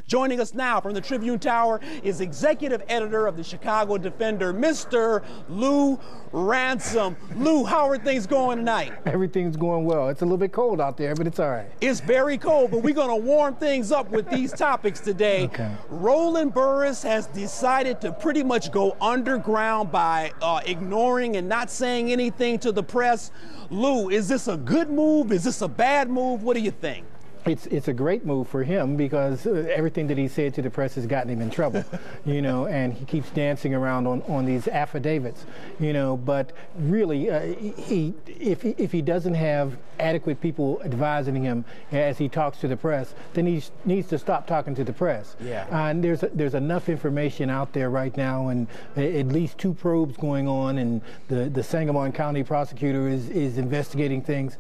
Joining us now from the Tribune Tower is executive editor of the Chicago Defender, Mr. Lou Ransom. Lou, how are things going tonight? Everything's going well. It's a little bit cold out there, but it's all right. It's very cold, but we're going to warm things up with these topics today. Okay. Roland Burris has decided to pretty much go underground by ignoring and not saying anything to the press. Lou, is this a good move? Is this a bad move? What do you think? It's a great move for him because everything that he said to the press has gotten him in trouble, you know, and he keeps dancing around on these affidavits, you know, but really if he doesn't have adequate people advising him as he talks to the press, then he needs to stop talking to the press. Yeah. And there's enough information out there right now, and at least 2 probes going on, and the Sangamon County prosecutor is investigating things.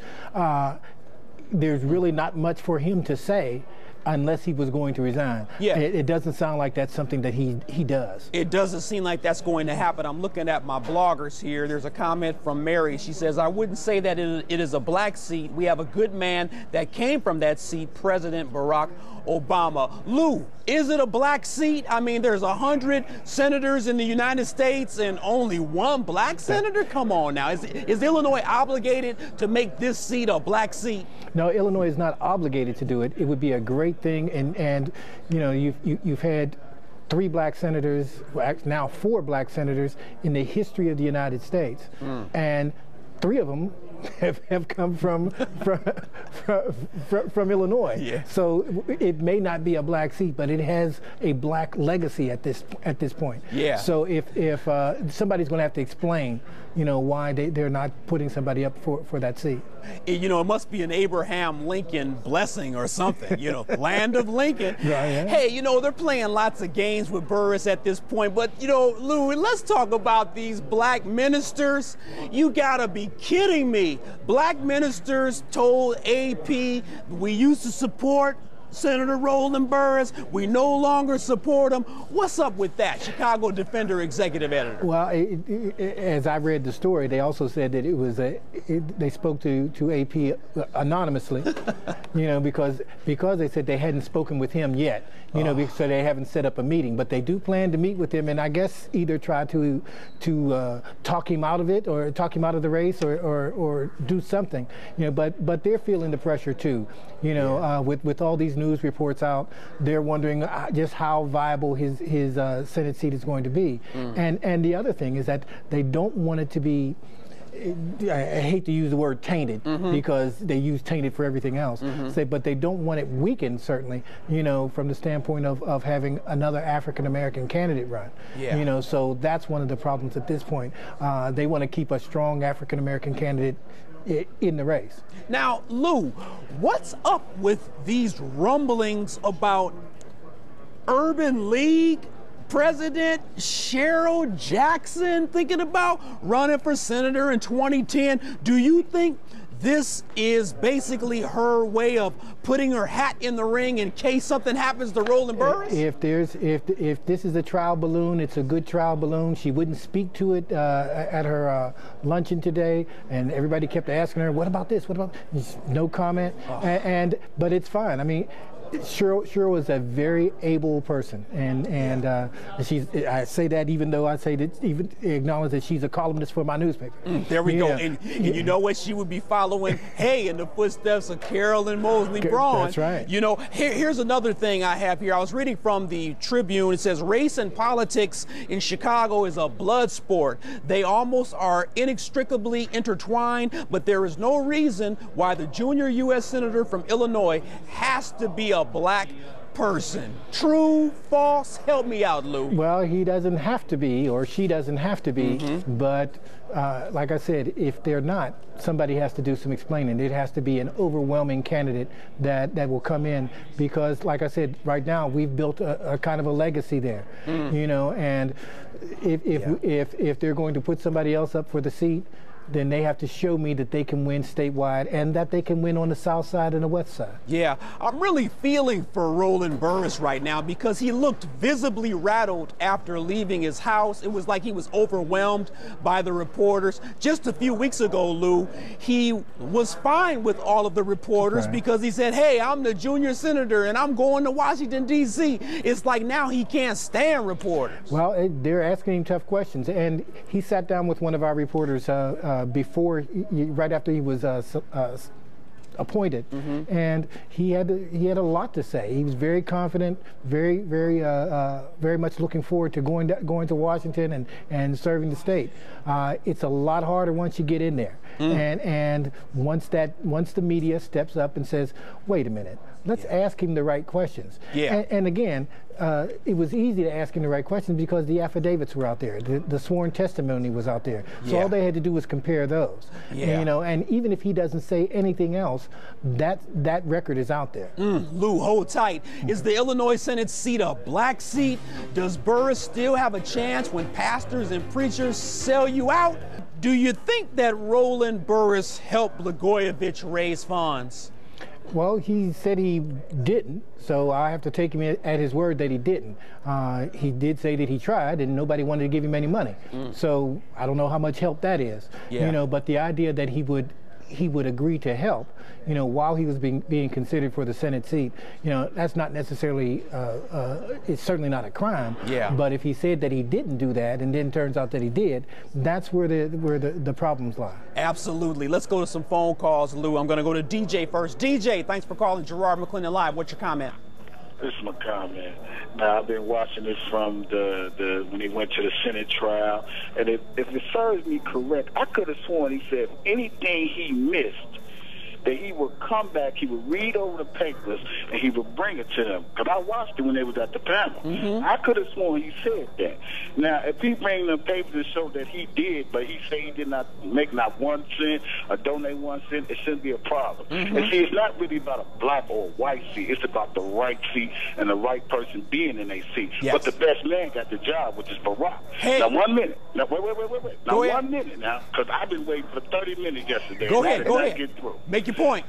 There's really not much for him to say unless he was going to resign. Yeah. It doesn't sound like that's something that he does. It doesn't seem like that's going to happen. I'm looking at my bloggers here. There's a comment from Mary. She says, I wouldn't say that it is a black seat. We have a good man that came from that seat, President Barack Obama. Lou, is it a black seat? I mean, there's 100 senators in the United States and only 1 black senator? Come on now. Is Illinois obligated to make this seat a black seat? No, Illinois is not obligated to do it. It would be a great thing, and you know, you've had 3 black senators, now 4 black senators in the history of the United States, and 3 of them have come from Illinois. Yeah. So it may not be a black seat, but it has a black legacy at this point. Yeah. So if somebody's going to have to explain, you know, why they're not putting somebody up for that seat. You know, it must be an Abraham Lincoln blessing or something, you know, land of Lincoln. Yeah. Hey, you know, they're playing lots of games with Burris at this point, but, you know, Lou, let's talk about these black ministers. You gotta be kidding me. Black ministers told AP, we used to support Senator Roland Burris. We no longer support him. What's up with that, Chicago Defender executive editor? Well, as I read the story, they also said that it was they spoke to AP anonymously, you know, because they said they hadn't spoken with him yet, you know, so they haven't set up a meeting. But they do plan to meet with him, and I guess either try to talk him out of it, or talk him out of the race, or do something, you know. But they're feeling the pressure too, you know, with all these news reports out. They're wondering just how viable his Senate seat is going to be. And the other thing is that they don't want it to be, I hate to use the word tainted, because they use tainted for everything else, but they don't want it weakened, certainly, you know, from the standpoint of having another African-American candidate run. Yeah. You know, so that's one of the problems at this point. They want to keep a strong African-American candidate in the race. Now, Lou, what's up with these rumblings about Urban League President Cheryl Jackson thinking about running for senator in 2010? Do you think this is basically her way of putting her hat in the ring in case something happens to Roland Burris? If this is a trial balloon, it's a good trial balloon. She wouldn't speak to it at her luncheon today, and everybody kept asking her, "What about this? What about?" No comment. But it's fine. I mean, Cheryl is a very able person, and I say that even though I say that, even acknowledge that she's a columnist for my newspaper. There we go. And you know what? She would be following, hey, in the footsteps of Carolyn Mosley Braun. That's right. You know, here's another thing I have here. I was reading from the Tribune. It says race and politics in Chicago is a blood sport. They almost are inextricably intertwined, but there is no reason why the junior U.S. Senator from Illinois has to be a black person. True, false? Help me out, Lou. Well, he doesn't have to be, or she doesn't have to be, but like I said, if they're not, somebody has to do some explaining. It has to be an overwhelming candidate that will come in, because, like I said, right now we've built a kind of a legacy there, you know, and if they're going to put somebody else up for the seat, then they have to show me that they can win statewide and that they can win on the south side and the west side. Yeah, I'm really feeling for Roland Burris right now because he looked visibly rattled after leaving his house. It was like he was overwhelmed by the reporters. Just a few weeks ago, Lou, he was fine with all of the reporters because he said, hey, I'm the junior senator and I'm going to Washington, D.C. It's like now he can't stand reporters. Well, they're asking him tough questions. And he sat down with one of our reporters right after he was appointed, and he had a lot to say. He was very confident, very much looking forward to going to Washington and serving the state. It's a lot harder once you get in there, and once the media steps up and says, "Wait a minute, let's ask him the right questions." And again, it was easy to ask him the right questions because the affidavits were out there, the sworn testimony was out there. So all they had to do was compare those. And, and even if he doesn't say anything else, that record is out there. Lou, hold tight. Is the Illinois Senate seat a black seat? Does Burris still have a chance when pastors and preachers sell you out? Do you think that Roland Burris helped Blagojevich raise funds? Well, he said he didn't, so I have to take him at his word that he didn't. He did say that he tried, and nobody wanted to give him any money. So I don't know how much help that is. But the idea that he would agree to help, while he was being considered for the Senate seat, that's not necessarily, it's certainly not a crime. But if he said that he didn't do that, and then turns out that he did, that's where the problems lie. Absolutely. Let's go to some phone calls, Lou. I'm going to go to DJ first. DJ, thanks for calling Garrard McClendon Live. What's your comment? This is my comment. Now, I've been watching this from when he went to the Senate trial, and if it serves me correct, I could have sworn he said anything he missed, that he would come back, he would read over the papers, and he would bring it to them. Because I watched it when they was at the panel. I could have sworn he said that. Now, if he bring the papers to show that he did, but he say he did not make not 1 cent or donate 1 cent, it shouldn't be a problem. And see, it's not really about a black or a white seat. It's about the right seat and the right person being in a seat. But the best man got the job, which is Barack. Now, 1 minute. Now, wait. Now, 1 minute now, because I've been waiting for 30 minutes yesterday. Go ahead. Get through. Make your point.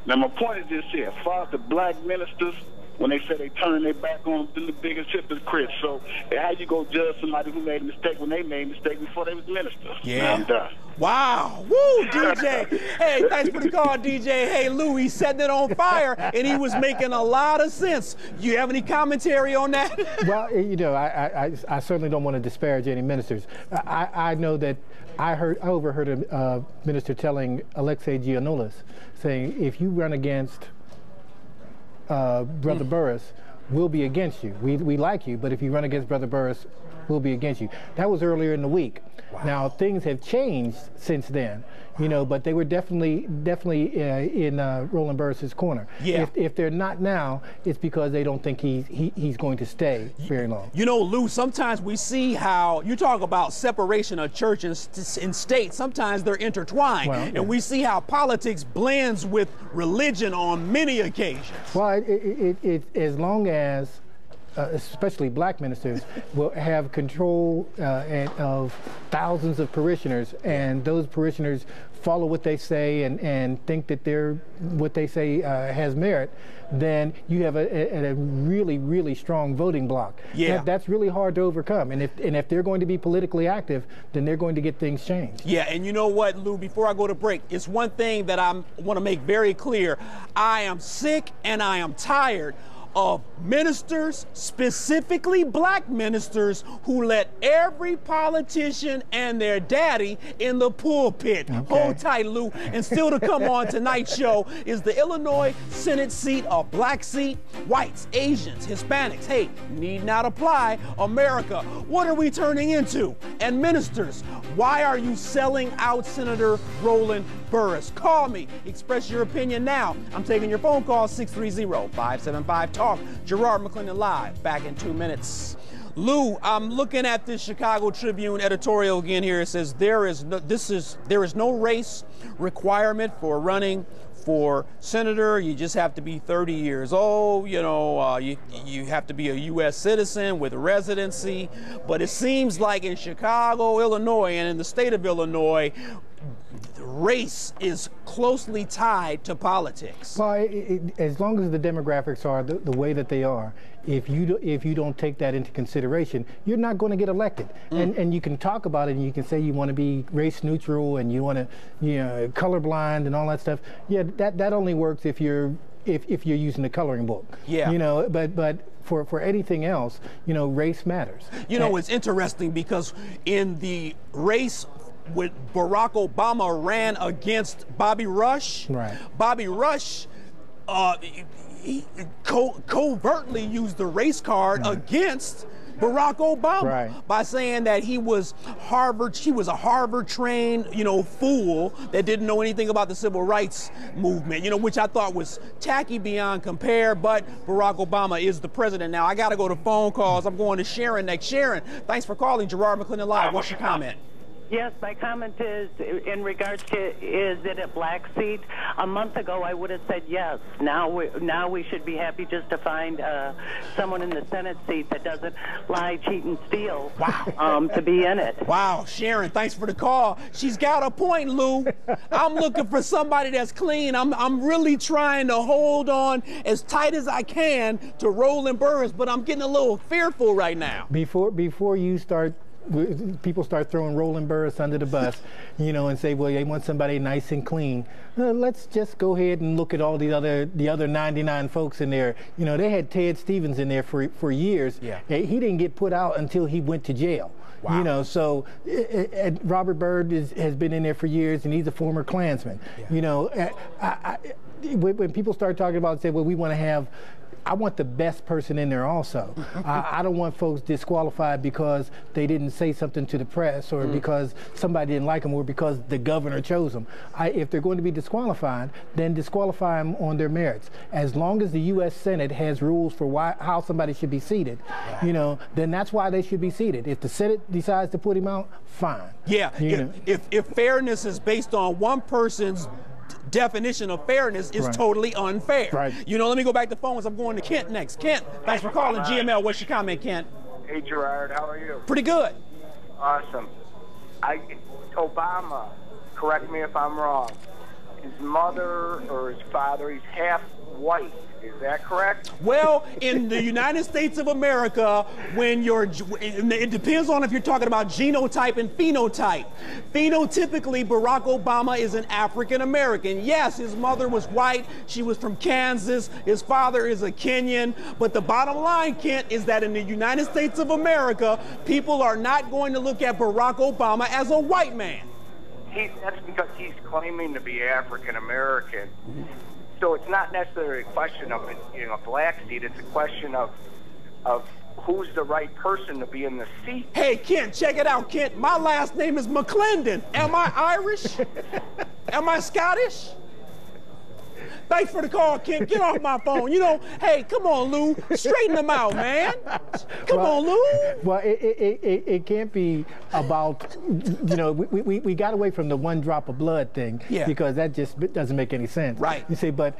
Now, my point is this here. As far as the black ministers, when they say they turn their back on them, the biggest hypocrites. So how you go judge somebody who made a mistake when they made a mistake before they was ministers? Now I'm done. Wow. Woo, DJ. Hey, thanks for the call, DJ. Hey, Lou, he's setting it on fire, and he was making a lot of sense. You have any commentary on that? Well, I certainly don't want to disparage any ministers. I know that I overheard a minister telling Alexei Giannoulis, saying, if you run against Brother Burris, we'll be against you. We like you, but if you run against Brother Burris, we'll be against you. That was earlier in the week. Now, things have changed since then, but they were definitely in Roland Burris's corner. If they're not now, it's because they don't think he's going to stay very long. Lou, sometimes we see how you talk about separation of church and state. Sometimes they're intertwined, and we see how politics blends with religion on many occasions. Well, as long as especially black ministers, will have control of thousands of parishioners, and those parishioners follow what they say and think that what they say has merit, then you have a really, really strong voting bloc. That's really hard to overcome. And if they're going to be politically active, then they're going to get things changed. And you know what, Lou, before I go to break, it's one thing that I want to make very clear. I am sick and I am tired of ministers, specifically black ministers, who let every politician and their daddy in the pulpit. Hold tight, Lou. And still to come on tonight's show, is the Illinois Senate seat a black seat? Whites, Asians, Hispanics, hey, need not apply. America, what are we turning into? And ministers, why are you selling out Senator Roland Burris? Call me. Express your opinion now. I'm taking your phone call, 630-575-TALK. Garrard McClendon Live, back in 2 minutes. Lou, I'm looking at this Chicago Tribune editorial again here. It says there is no race requirement for running for senator, you just have to be 30 years old. You know, you have to be a U.S. citizen with residency. But it seems like in Chicago, Illinois, and in the state of Illinois, race is closely tied to politics. Well, as long as the demographics are the way that they are, if you don't take that into consideration, you're not going to get elected. And you can talk about it, and you can say you want to be race neutral and you want to, you know, colorblind and all that stuff. Yeah, that only works if you're using the coloring book. Yeah. You know, but for anything else, you know, race matters. You know, it's interesting because in the race when Barack Obama ran against Bobby Rush, right. Bobby Rush he covertly used the race card against Barack Obama by saying that he was a Harvard-trained, you know, fool that didn't know anything about the civil rights movement, you know, which I thought was tacky beyond compare, but Barack Obama is the president. Now, I got to go to phone calls. I'm going to Sharon next. Sharon, thanks for calling Garrard McClendon Live. What's your comment? Yes, my comment is in regards to, is it a black seat? A month ago, I would have said yes. Now we should be happy just to find someone in the Senate seat that doesn't lie, cheat, and steal to be in it. Wow, Sharon, thanks for the call. She's got a point, Lou. I'm looking for somebody that's clean. I'm really trying to hold on as tight as I can to Roland Burris, but I'm getting a little fearful right now. Before you start, people start throwing Roland Burris under the bus, you know, and say, well, they want somebody nice and clean. Let's just go ahead and look at all the other 99 folks in there. You know, they had Ted Stevens in there for years. Yeah. He didn't get put out until he went to jail. Wow. You know, so Robert Byrd has been in there for years, and he's a former Klansman. Yeah. You know, when people start talking about, say, well, we want to have, I want the best person in there also. I don't want folks disqualified because they didn't say something to the press, or because somebody didn't like them, or because the governor chose them. If they're going to be disqualified, then disqualify them on their merits. As long as the U.S. Senate has rules for how somebody should be seated, you know, then that's why they should be seated. If the Senate decides to put him out, fine. Yeah, if fairness is based on one person's definition of fairness, is totally unfair. Right. You know, let me go back to phones. I'm going to Kent next. Kent, thanks for calling GML. What's your comment, Kent? Hey, Garrard, how are you? Pretty good. Awesome. Obama, correct me if I'm wrong, his mother or his father, he's half white. Is that correct? Well, in the United States of America, when it depends on if you're talking about genotype and phenotype. Phenotypically, Barack Obama is an African American. Yes, his mother was white. She was from Kansas. His father is a Kenyan. But the bottom line, Kent, is that in the United States of America, people are not going to look at Barack Obama as a white man. That's because he's claiming to be African American. So it's not necessarily a question of a black seat. It's a question of who's the right person to be in the seat. Hey, Kent, check it out, Kent. My last name is McClendon. Am I Irish? Am I Scottish? Thanks for the call, Kent. Get off my phone. You know, hey, come on, Lou. Straighten them out, man. Come on, Lou. Well, it can't be about, you know, we got away from the one drop of blood thing, because that just doesn't make any sense. Right. You say, but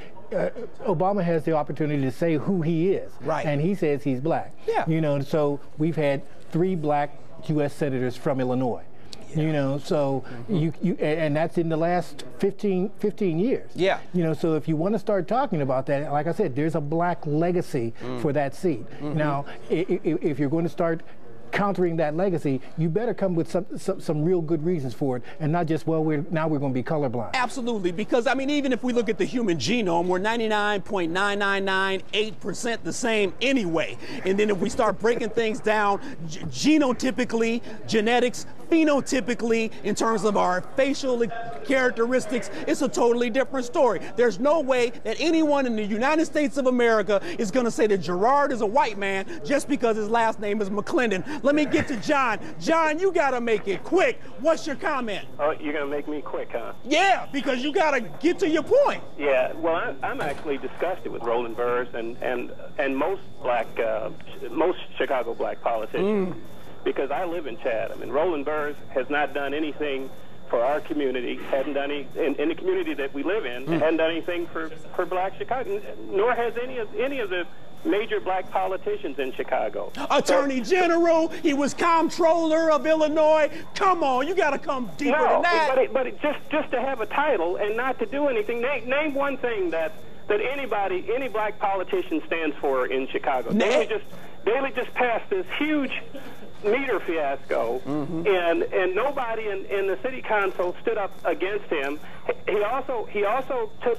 Obama has the opportunity to say who he is. Right. And he says he's black. Yeah. You know, so we've had 3 black U.S. senators from Illinois. You know, so and that's in the last 15 years. Yeah. You know, so if you want to start talking about that, like I said, there's a black legacy for that seat. Now, if you're going to start countering that legacy, you better come with some real good reasons for it, and not just, well, now we're going to be colorblind. Absolutely, because I mean, even if we look at the human genome, we're 99.9998% the same anyway. And then if we start breaking things down genotypically, genetics, phenotypically, in terms of our facial characteristics, it's a totally different story. There's no way that anyone in the United States of America is going to say that Garrard is a white man just because his last name is McClendon. Let me get to John. John, you got to make it quick. What's your comment? Oh, you're going to make me quick, huh? Yeah, because you got to get to your point. Yeah, well, I'm actually disgusted with Roland Burris and most most Chicago black politicians. Because I live in Chatham, and Roland Burris has not done anything for our community, hadn't done any, in the community that we live in, hadn't done anything for black Chicago, nor has any of the major black politicians in Chicago. Attorney General, he was comptroller of Illinois. Come on, you got to come deeper than that. But just to have a title and not to do anything. Name one thing that any black politician stands for in Chicago. Daley just passed this huge meter fiasco, and nobody in the city council stood up against him. He also took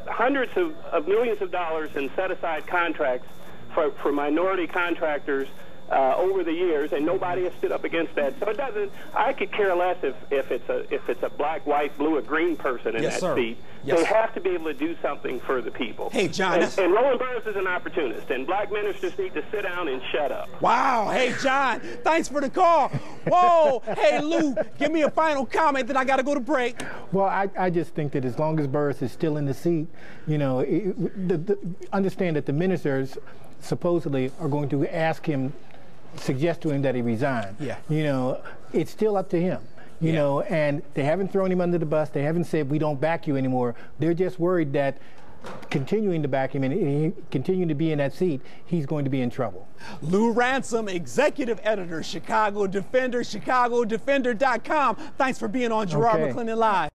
hundreds of millions of dollars in set-aside contracts for minority contractors over the years, and nobody has stood up against that. So it doesn't. I could care less if it's a black, white, blue, or green person in that seat. They have to be able to do something for the people. Hey, John. And Roland Burris is an opportunist, and black ministers need to sit down and shut up. Wow. Hey, John, thanks for the call. Whoa. Hey, Lou, give me a final comment, then I got to go to break. Well, I just think that as long as Burris is still in the seat, you know, understand that the ministers supposedly are going to ask him, suggest to him that he resign. Yeah. You know, it's still up to him. You know, and they haven't thrown him under the bus. They haven't said we don't back you anymore. They're just worried that continuing to back him and continuing to be in that seat, he's going to be in trouble. Lou Ransom, executive editor, Chicago Defender, ChicagoDefender.com. Thanks for being on Garrard McClendon Live.